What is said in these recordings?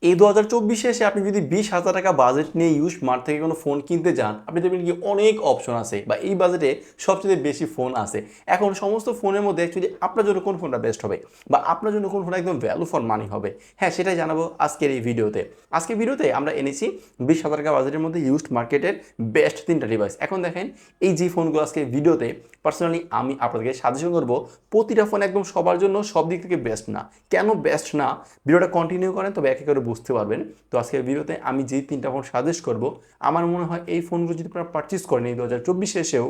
এই 2024 এসে আপনি যদি 20,000 টাকা বাজেট নিয়ে ইউজ মার্ট থেকে কোনো ফোন কিনতে যান, আপনি দেখবেন কি অনেক অপশন আছে বা এই বাজেটে সবচেয়ে বেশি ফোন আছে। এখন সমস্ত ফোনের মধ্যে অ্যাকচুয়ালি আপনার জন্য কোন ফোনটা বেস্ট হবে বা আপনার জন্য কোন ফোনটা একদম ভ্যালু ফর মানি হবে, হ্যাঁ সেটাই জানাবো আজকের এই ভিডিওতে। আজকের ভিডিওতে আমরা এনেছি 20,000 টাকা বাজেটের মধ্যে ইউজড মার্কেটের বেস্ট 3টা ডিভাইস। এখন দেখেন এই যে ফোনগুলো আজকে ভিডিওতে পার্সোনালি আমি আপনাদেরকে সাজেশন করবো, প্রতিটা ফোন একদম সবার জন্য সব দিক থেকে বেস্ট না। কেন বেস্ট না, ভিডিওটা কন্টিনিউ করেন তবে এক এক করে বুঝতে পারবেন। তো আজকের ভিডিওতে আমি যেই 3টা ফোন সাজেস্ট করব, আমার মনে হয় এই ফোনগুলো যদি আপনারা পারচেস করেন এই 2024 এসেও,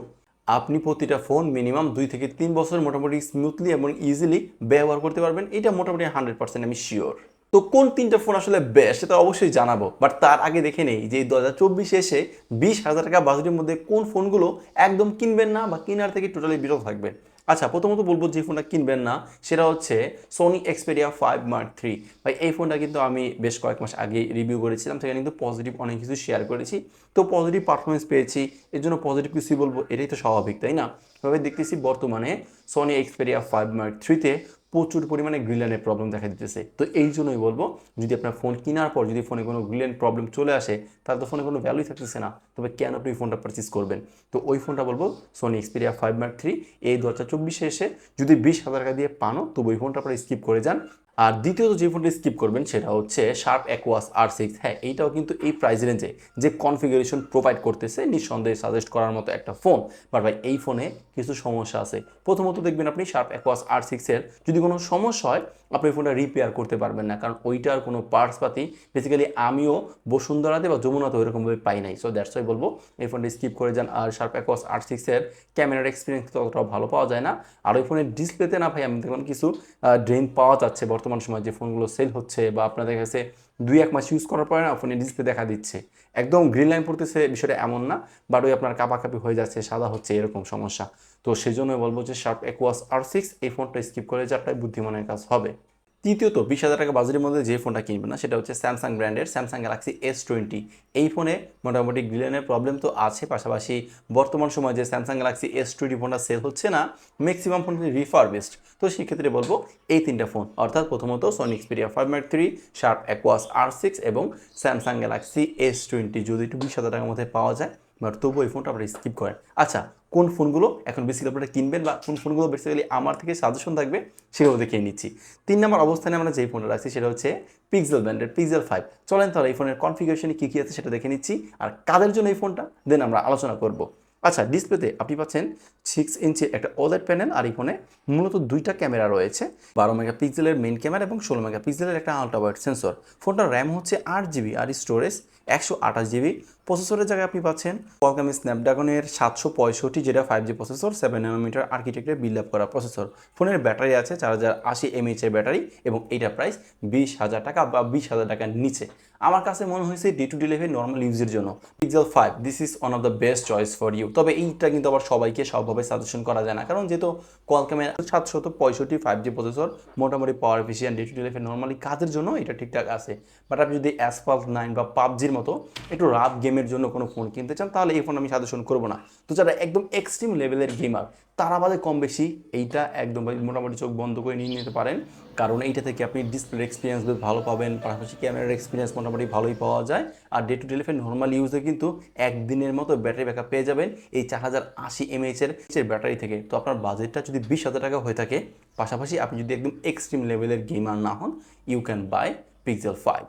আপনি প্রতিটা ফোন মিনিমাম 2 থেকে 3 বছর মোটামুটি স্মুথলি এবং ইজিলি ব্যবহার করতে পারবেন। এটা মোটামুটি 100% আমি শিওর। তো কোন 3টা ফোন আসলে বেস্ট সেটা অবশ্যই জানাবো, বাট তার আগে দেখে নেই যে 2024 এসে 20,000 টাকা বাজেটের মধ্যে কোন ফোনগুলো একদম কিনবেন না বা কেনার থেকে টোটালি বিরত থাকবেন। আচ্ছা, প্রথমত বলবো যে ফোনটা কিনবেন না সেটা হচ্ছে সোনি এক্সপেরিয়া 5 মার্ক 3। ভাই এই ফোনটা কিন্তু আমি বেশ কয়েক মাস আগে রিভিউ করেছিলাম, সেখানে কিন্তু পজিটিভ অনেক কিছু শেয়ার করেছি। তো পজিটিভ পারফরমেন্স পেয়েছি, এর জন্য পজিটিভ কিছুই বলবো, এটাই তো স্বাভাবিক তাই না। তবে দেখতেছি বর্তমানে সোনি এক্সপেরিয়া 5 মার্ক 3-তে প্রচুর পরিমাণে গ্রিলানের প্রবলেম দেখা দিতেছে। তো এই জন্যই বলবো, যদি আপনার ফোন কেনার পর যদি ফোনে কোনো গ্রিলেন প্রবলেম চলে আসে তাহলে তো ফোনে কোনো ভ্যালুই থাকতেছে না। তবে কেন আপনি ফোনটা পারচেস করবেন? তো ওই ফোনটা বলবো সোনি এক্সপেরিয়া 5 মার্ক 3। এই 2024 এসে যদি 20,000 টাকা দিয়ে পানো তো ওই ফোনটা আপনারা স্কিপ করে যান। আর দ্বিতীয়ত যে ফোনটা স্কিপ করবেন সেটা হচ্ছে শার্প অ্যাকুয়াস R6। হ্যাঁ, এইটাও কিন্তু এই প্রাইস রেঞ্জে যে কনফিগারেশন প্রোভাইড করতেছে নিঃসন্দেহে সাজেস্ট করার মতো একটা ফোন। বাট ভাই এই ফোনে কিছু সমস্যা আছে। প্রথমত দেখবেন আপনি শার্প অ্যাকুয়াস R6 এর যদি কোনো সমস্যা হয় আপনি ফোনটা রিপেয়ার করতে পারবেন না, কারণ ওইটার কোনো পার্টস পাতি বেসিক্যালি আমিও বসুন্ধরাতে বা যমুনাতে ওইরকমভাবে পাই নাই। সো দ্যাটস ওয়াই বলবো এই ফোনটা স্কিপ করে যান। আর শার্প অ্যাকুয়াস R6 এর ক্যামেরার এক্সপিরিয়েন্স ততটাও ভালো পাওয়া যায় না। আর ওই ফোনের ডিসপ্লেতে না ভাই আমি দেখলাম কিছু ড্রেন পাওয়া যাচ্ছে বর্তমান সময় যে ফোনগুলো সেল হচ্ছে বা আপনাদের কাছে 2-1 মাস ইউজ করার পরে না ফোনের ডিসপ্লে দেখা দিচ্ছে একদম গ্রিন লাইন পড়তেছে, বিষয়টা এমন না, বাট ওই আপনার কাপাকাপি হয়ে যাচ্ছে, সাদা হচ্ছে, এরকম সমস্যা। তো সেই জন্য বলবো যে শার্প অ্যাকুয়াস R6 এই ফোনটা স্কিপ করে যাওয়াটাই বুদ্ধিমানের কাজ হবে। তৃতীয়ত 20,000 টাকা বাজেটের মধ্যে যে ফোনটা কিনবেন না সেটা হচ্ছে স্যামসাং ব্র্যান্ডের স্যামসাং গ্যালাক্সি S20। এই ফোনে মোটামুটি গ্রিলেনের প্রবলেম তো আছে, পাশাপাশি বর্তমান সময় যে স্যামসাং গ্যালাক্সি S20 ফোনটা সেল হচ্ছে না, ম্যাক্সিমাম ফোন কিন্তু রিফারবিশড। তো সেক্ষেত্রে বলবো এই 3টা ফোন, অর্থাৎ প্রথমত Sony Xperia 5 mark 3, Sharp Aquos R6 এবং স্যামসাং গ্যালাক্সি S20 যদি একটু 20,000 টাকার মধ্যে পাওয়া যায়, বাট তবুও এই ফোনটা আপনারা স্কিপ করেন। আচ্ছা, কোন ফোনগুলো এখন বেসিক্যালি আপনারা কিনবেন বা কোন ফোনগুলো বেসিক্যালি আমার থেকে সাজেশন থাকবে সেগুলো দেখে নিচ্ছি। 3 নম্বর অবস্থানে আমরা যেই ফোনটা রাখছি সেটা হচ্ছে পিক্সেল ব্র্যান্ডের পিক্সেল 5। চলেন তাহলে এই ফোনের কনফিগারেশনে কী কী আছে সেটা দেখে নিচ্ছি আর কাদের জন্য এই ফোনটা দেন আমরা আলোচনা করব। আচ্ছা, ডিসপ্লেতে আপনি পাচ্ছেন 6 ইঞ্চির একটা OLED প্যানেল। আর এই ফোনে মূলত 2টা ক্যামেরা রয়েছে, 12 মেগাপিক্সেলের মেইন ক্যামেরা এবং 16 মেগাপিক্সেলের একটা আলট্রা ওয়াইড সেন্সর। ফোনটার র্যাম হচ্ছে 8GB আর স্টোরেজ 128GB। প্রসেসরের জায়গায় আপনি পাচ্ছেন Qualcomm স্ন্যাপড্রাগনের 765, যেটা 5G প্রসেসর, 7 ন্যানোমিটার আর্কিটেক্টের বিল্ড আপ করা প্রসেসর। ফোনের ব্যাটারি আছে 4080 mAh এর ব্যাটারি এবং এইটা প্রাইস 20,000 টাকা বা 20,000 টাকার নিচে। আমার কাছে মনে হয়েছে ডে টু ডে লাইফে নর্মাল ইউজের জন্য Pixel 5 this is one of the best choice for you. তবে এইটা কিন্তু আবার সবাইকে সবভাবে সাজেশন করা যায় না, কারণ যেহেতু Qualcomm-এর 765 5G প্রসেসর মোটামুটি পাওয়ার এফিসিয়েন্ট, ডে টু ডে লাইফে নর্মালি কাজের জন্য এটা ঠিকঠাক আছে। বাট আপনি যদি অ্যাসফল্ট 9 বা পাবজির মতো একটু রাফ গেমের জন্য কোনো ফোন কিনতে চান তাহলে এই ফোন আমি সাজেশন করবো না। তো যারা একদম এক্সট্রিম লেভেলের গেমার তারা বাদে কম বেশি এইটা একদম মোটামুটি চোখ বন্ধ করে নিয়ে নিতে পারেন, কারণ এইটা থেকে আপনি ডিসপ্লে এক্সপিরিয়েন্স ভালো পাবেন, পাশাপাশি ক্যামেরার এক্সপিরিয়েন্স মোটামুটি ভালোই পাওয়া যায়। আর ডে টু ডে লাইফে নর্মাল ইউজে কিন্তু একদিনের মতো ব্যাটারি ব্যাকআপ পেয়ে যাবেন এই 4080 mAh ব্যাটারি থেকে। তো আপনার বাজেটটা যদি 20,000 টাকা হয়ে থাকে, পাশাপাশি আপনি যদি একদম এক্সট্রিম লেভেলের গেমার না হন, ইউ ক্যান বাই পিক্সেল 5।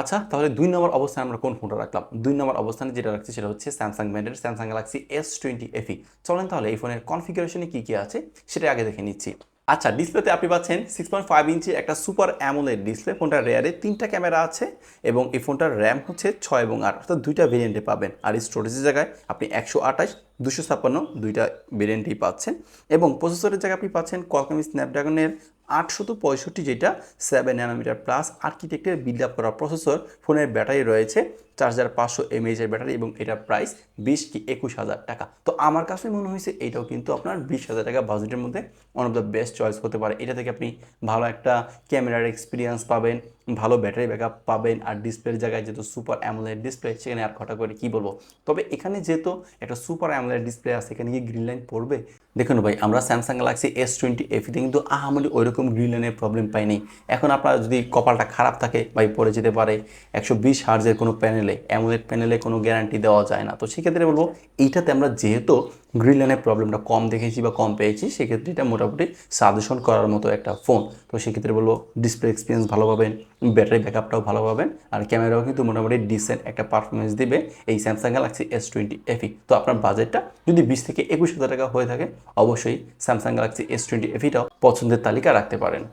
আচ্ছা, তাহলে 2 নম্বর অবস্থানে আমরা কোন ফোনটা রাখলাম? 2 নম্বর অবস্থানে যেটা রাখছি সেটা হচ্ছে স্যামসাং ব্র্যান্ডের স্যামসাং গ্যালাক্সি S20 FE। চলেন তাহলে এই ফোনের কনফিগারেশনে কী কী আছে সেটা আগে দেখে নিচ্ছি। আচ্ছা, ডিসপ্লেতে আপনি পাচ্ছেন 6.5 ইঞ্চি একটা সুপার অ্যামোলেড ডিসপ্লে। ফোনটার রেয়ারে 3টা ক্যামেরা আছে এবং এই ফোনটার র্যাম হচ্ছে 6 এবং 8, অর্থাৎ 2টা ভেরিয়েন্টে পাবেন। আর স্টোরেজের জায়গায় আপনি 128, 256 2টা ভেরিয়েন্টেই পাচ্ছেন। এবং প্রসেসরের জায়গায় আপনি পাচ্ছেন Qualcomm স্ন্যাপড্রাগনের 865, যেটা 7 ন্যানোমিটার প্লাস আর্কিটেক্টের বিল্ড আপ করা প্রসেসর। ফোনের ব্যাটারি রয়েছে 4500 mAh ব্যাটারি এবং এটার প্রাইস 20,000 টাকা। তো আমার কাছে মনে হয়েছে এটাও কিন্তু আপনার 20,000 টাকা বাজেটের মধ্যে one of the best choice হতে পারে। এটা থেকে আপনি ভালো একটা ক্যামেরার এক্সপিরিয়েন্স পাবেন, ভালো ব্যাটারি ব্যাকআপ পাবেন, আর ডিসপ্লের জায়গায় যেহেতু সুপার অ্যামোলেড ডিসপ্লে সেখানে আর কথা করে কী বলবো। তবে এখানে যেহেতু একটা সুপার অ্যামোলেড ডিসপ্লে আছে, এখানে কি গ্রিন লাইন পড়বে? দেখুন ভাই, আমরা স্যামসাং গ্যালাক্সি S20 FE কিন্তু আহামরি ওইরকম গ্রিন লাইনের প্রবলেম পাইনি। এখন আপনার যদি কপালটা খারাপ থাকে ভাই, পড়ে যেতে পারে। 120 হার্জের কোনো প্যানেলে, অ্যামোলেড প্যানেলে কোনো গ্যারান্টি দেওয়া যায় না। তো সেক্ষেত্রে বলবো এইটাতে আমরা যেহেতু গ্রিন লাইনের প্রবলেমটা কম দেখেছি বা কম পেয়েছি, সেক্ষেত্রে এটা মোটামুটি সাজেশন করার মতো একটা ফোন। তো সেক্ষেত্রে বলবো ডিসপ্লে এক্সপিরিয়েন্স ভালো পাবেন, ব্যাটারি ব্যাকআপটাও ভালো পাবেন, আর ক্যামেরাও কিন্তু মোটামুটি ডিসেন্ট একটা পারফরমেন্স দিবে এই স্যামসাং গ্যালাক্সি S20 FE। তো আপনার বাজেটটা যদি 20 থেকে 21,000 টাকা হয়ে থাকে, অবশ্যই স্যামসাং গ্যালাক্সি S20 FEটাও পছন্দের তালিকা রাখতে পারেন।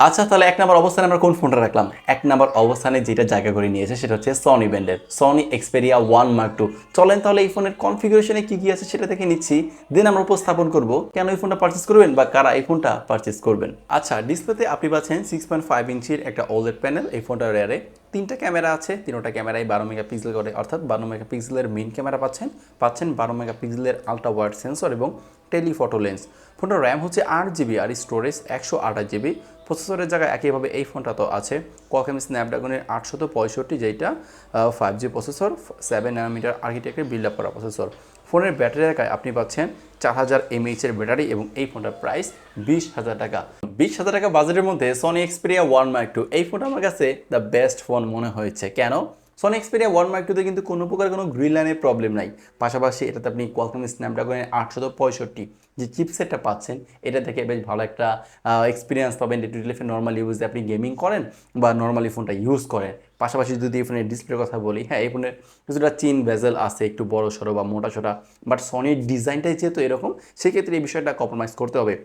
আচ্ছা, তাহলে 1 নম্বর অবস্থানে আমরা কোন ফোনটা রাখলাম? 1 নম্বর অবস্থানে যেটা জায়গা করে নিয়েছে সেটা হচ্ছে সনি ব্র্যান্ডের সনি এক্সপেরিয়া 1 Mark II। চলেন তাহলে এই ফোনের কনফিগারেশনে কি আছে সেটা দেখে নিচ্ছি, দেন আমরা উপস্থাপন করব কেন এই ফোনটা পারচেস করবেন বা কারা এই ফোনটা পারচেস করবেন। আচ্ছা, ডিসপ্লেতে আপনি পাচ্ছেন 6.5 ইঞ্চির একটা OLED প্যানেল। এই ফোনটার রেয়ারে 3টা ক্যামেরা আছে, 3টা ক্যামেরাই 12 মেগাপিক্সেল করে, অর্থাৎ 12 মেগাপিক্সেলের মেইন ক্যামেরা পাচ্ছেন 12 মেগাপিক্সেলের আলট্রা ওয়াইড সেন্সর এবং টেলিফটো লেন্স। ফোনটার র্যাম হচ্ছে 8 GB আর স্টোরেজ 128 GB। প্রসেসরের জায়গায় একইভাবে এই ফোনটা তো আছে কোয়ালকম স্ন্যাপড্রাগনের 865, যেটা 5G প্রসেসর, 7 ন্যানোমিটার আর্কিটেক্টের বিল্ড আপ করা প্রসেসর। ফোনের ব্যাটারি জায়গায় আপনি পাচ্ছেন 4000 mAh এর ব্যাটারি এবং এই ফোনটার প্রাইস 20,000 টাকা। 20,000 টাকা বাজেটের মধ্যে সনি এক্সপেরিয়া 1 Mark II এই ফোনটা আমার কাছে দ্য বেস্ট ফোন মনে হয়েছে। কেন? সনি এক্সপেরিয়া 1 Mark II কিন্তু কোনো প্রকার কোনো গ্রিন লাইনের প্রবলেম নাই। পাশাপাশি এটাতে আপনি কোয়ালকম স্ন্যাপড্রাগনের 865 যে চিপসেটটা পাচ্ছেন, এটা থেকে বেশ ভালো একটা এক্সপিরিয়েন্স পাবেন ডে টু ডে লাইফে নর্মাল ইউজে আপনি গেমিং করেন বা নর্মালি ফোনটা ইউজ করেন। পাশাপাশি যদি এই ফোনের ডিসপ্লের কথা বলি, হ্যাঁ, এই ফোনের কিছুটা চিন বেজেল আছে, একটু বড় সড়ো বা মোটা সোটা, বাট সনির ডিজাইনটাই যেহেতু এরকম, সেক্ষেত্রে এই বিষয়টা কম্প্রোমাইজ করতে হবে।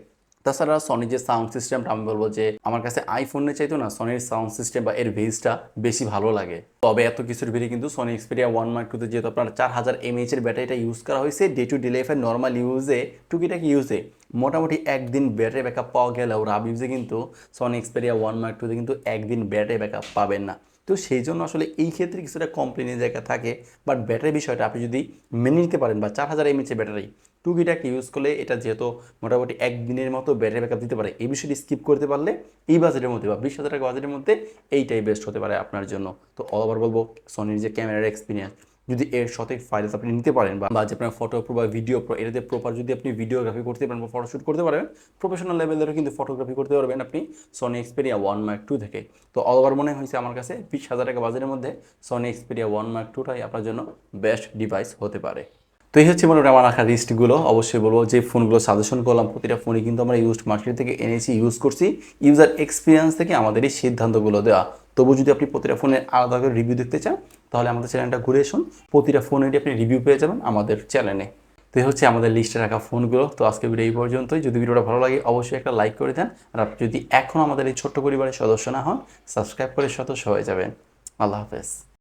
তাছাড়া সনির যে সাউন্ড সিস্টেমটা, আমি বলবো যে আমার কাছে আইফোনের চাইতো না সনির সাউন্ড সিস্টেম বা এর ভেজটা বেশি ভালো লাগে। তবে এত কিছুর ভিড়ে কিন্তু সনি এক্সপেরিয়া 1 Mark II যেহেতু আপনার 4000 mAh এর ব্যাটারিটা ইউজ করা হয়েছে, ডে টু ডে লাইফের নর্মাল ইউজে, টুকিটাকি ইউজে মোটামুটি একদিন ব্যাটারি ব্যাকআপ পাওয়া গেলেও রাব ইউজে কিন্তু সনি এক্সপেরিয়া 1 Mark II কিন্তু একদিন ব্যাটারি ব্যাকআপ পাবেন না। তো সেই জন্য আসলে এই ক্ষেত্রে কিছুটা কমপ্লেনের জায়গা থাকে, বাট ব্যাটারি বিষয়টা আপনি যদি মেনে নিতে পারেন বা 4000 mAh ব্যাটারি টুকিটাকে ইউজ করলে, এটা যেহেতু মোটামুটি একদিনের মতো ব্যাটারি ব্যাকআপ দিতে পারে, এই বিষয়টি স্কিপ করতে পারলে এই বাজেটের মধ্যে বা 20,000 টাকা বাজেটের মধ্যে এইটাই বেস্ট হতে পারে আপনার জন্য। তো অল ওভার বলবো সনির যে ক্যামেরার এক্সপিরিয়েন্স, যদি এর সঠিক ফাইলস আপনি নিতে পারেন বা যে আপনার ফটো প্রো বা ভিডিও প্রো, এটাতে প্রপার যদি আপনি ভিডিওগ্রাফি করতে পারেন বা ফটোশ্যুট করতে পারেন, প্রফেশনাল লেভেলেরও কিন্তু ফটোগ্রাফি করতে পারবেন আপনি সনি এক্সপেরিয়া 1 Mark II থেকে। তো অল ওভার মনে হয়েছে আমার কাছে 20,000 টাকা বাজেটের মধ্যে সনি এক্সপেরিয়া 1 Mark IIটাই আপনার জন্য বেস্ট ডিভাইস হতে পারে। তো এই হচ্ছে মোটামুটি আমার রাখা লিস্টগুলো। অবশ্যই বলবো যে ফোনগুলো সাজেশন করলাম, প্রতিটা ফোনই কিন্তু আমরা ইউজড মার্কেট থেকে এনেছি, ইউজ করছি, ইউজার এক্সপিরিয়েন্স থেকে আমাদের এই সিদ্ধান্তগুলো দেওয়া। তবু যদি আপনি প্রতিটা ফোনের আলাদা করে রিভিউ দেখতে চান, তাহলে আমাদের চ্যানেলটা ঘুরে আসুন, প্রতিটা ফোনেরই আপনি রিভিউ পেয়ে যাবেন আমাদের চ্যানেলে। তো এই হচ্ছে আমাদের লিস্টে রাখা ফোনগুলো। তো আজকে ভিডিও এই পর্যন্তই। যদি ভিডিওটা ভালো লাগে অবশ্যই একটা লাইক করে দেন, আর আপনি যদি এখনও আমাদের এই ছোট্ট পরিবারের সদস্য না হন, সাবস্ক্রাইব করে সদস্য হয়ে যাবেন। আল্লাহ হাফেজ।